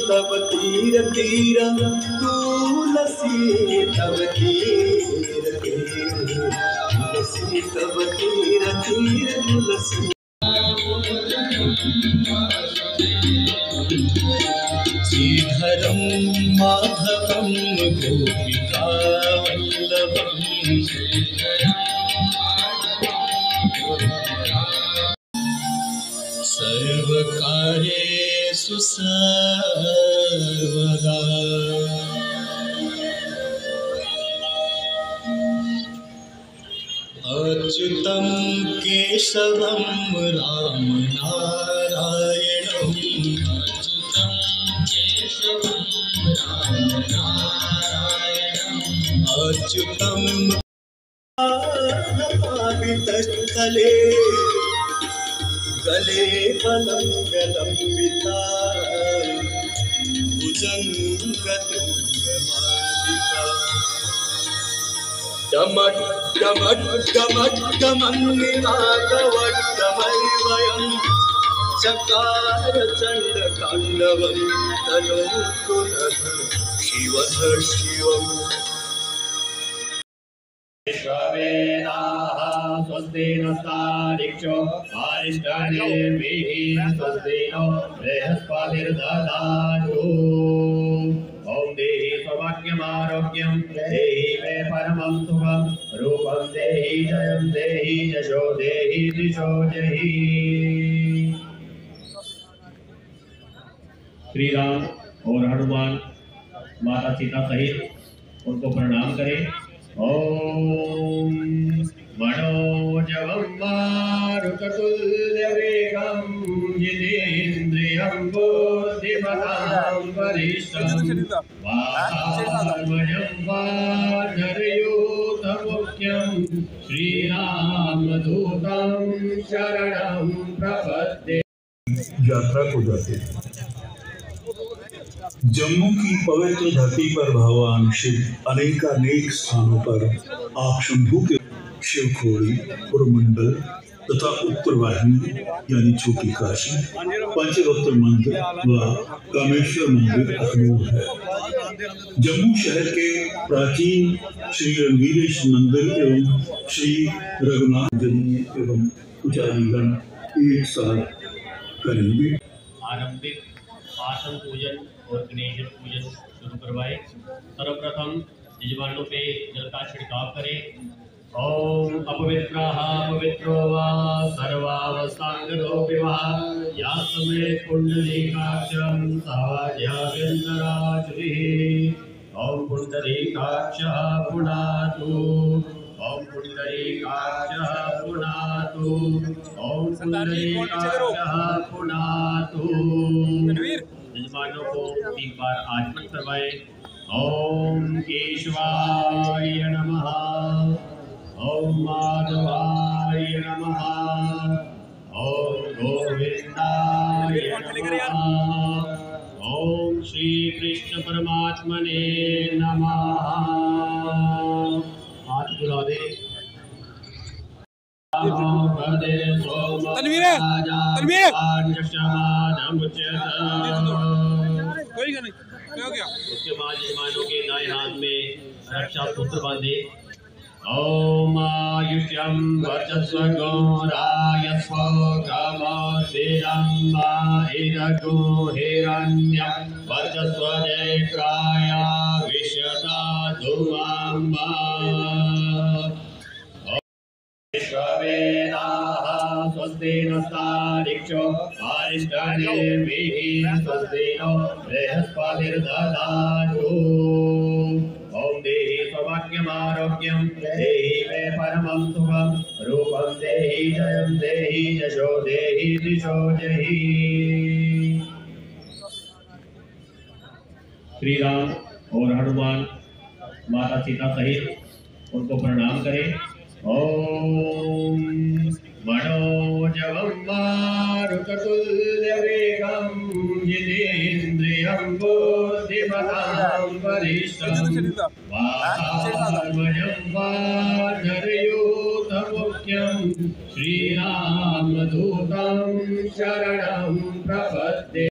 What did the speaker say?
तब तीर तीर तुलसी तब तीर तीर तुलसी तब तीर तीर तुलसी। श्रीधरं माधवं गोपिका वल्लभं सर्वकार्येषु सर्वदा अच्युतं केशवं राम नारायणं अच्युतं केशवं राम नारायणं अच्युतं पावितस्थले गले पलंगलंबिता भुजंगतुंगमालिका डमट डमट डमट डमन्निनादवट्टमैवयं चकार चण्डताण्डवं तनोतु नः शिवधर शिवम्। विश्ववेदाः स्वस्ति नस्तारिक्षो अरिष्टनेमिः स्वस्ति नो बृहस्पतिर्दधातु। ॐ देहि सौभाग्यमारोग्यं देहि मे परमं सुखं रूपं देहि जयं देहि यशो देहि दिशो जहि। श्री राम और हनुमान माता सीता सहित उनको प्रणाम करें। ओम मनोजवं मारुततुल्यवेगं जितेन्द्रियं बुद्धिमतां वरिष्ठं वातात्मजं वानरयूथमुख्यं श्रीरामदूतं शरणं प्रपद्ये। यात्रा को जाते जम्मू की पवित्र धरती पर भगवान शिव अनेकानेक स्थानों पर आप शंभू के शिवखोड़ी, पुरमंडल तथा उत्तर वाहिनी यानी छोटी काशी, पंचरत्न मंदिर व कामेश्वर मंदिर अखनूर है। जम्मू शहर के प्राचीन श्री रणवीरेश मंदिर एवं श्री रघुनाथ जनी एवं पुजारीगण एक साथ करेंगे। आरंभिक आसन पूजन और गणेश पूजन शुरू करवाए। सर्वप्रथम यजमानों पे जल का छिड़काव करें। ओम अपवित्रः पवित्रो वा सर्वावस्थांगतो वा या समेत कुंडलीकाक्षं सावाज्याभ्यन्तराचुरिः। ओम पुंडरीकाक्षः पुनातु ओम पुंडरीकाक्षः पुनातु ओम पुंडरीकाक्षः पुनातु। यजमानों को 3 बार आचमन करवाए। ओम केशवाय नमः ओम माधवाय नमः ओम गोविंदाय नमः ओम श्री कृष्ण परमात्मने नमः। हाथ बुला दे। तनवीर कोई नहीं क्या हो गया। उसके बाद यजमानों के दाएं हाथ में रक्षा सूत्र बांधे। ओम आयुष्यं वर्चस्व गौरायस्व कामोदीरं इदगो हिरण्यं वर्चस्व जयक्राय विश्वदा धुमाम्बा। विश्ववेदाः स्वस्ति नस्तारिक्षो अरिष्टनेमिः स्वस्ति नो बृहस्पतिर्दधातु। ॐ देहि सौभाग्यमारोग्यं देहि मे परमं सुखं रूपं देहि जयं देहि यशो देहि दिशो जहि। श्री राम और हनुमान माता सीता सहित उनको प्रणाम करें। ओम मनोजवं मारुततुल्यवेगं जितेन्द्रियं बुद्धिमतां वरिष्ठं वातात्मजं वानरयूथमुख्यं श्रीरामदूतं शरणं प्रपद्ये।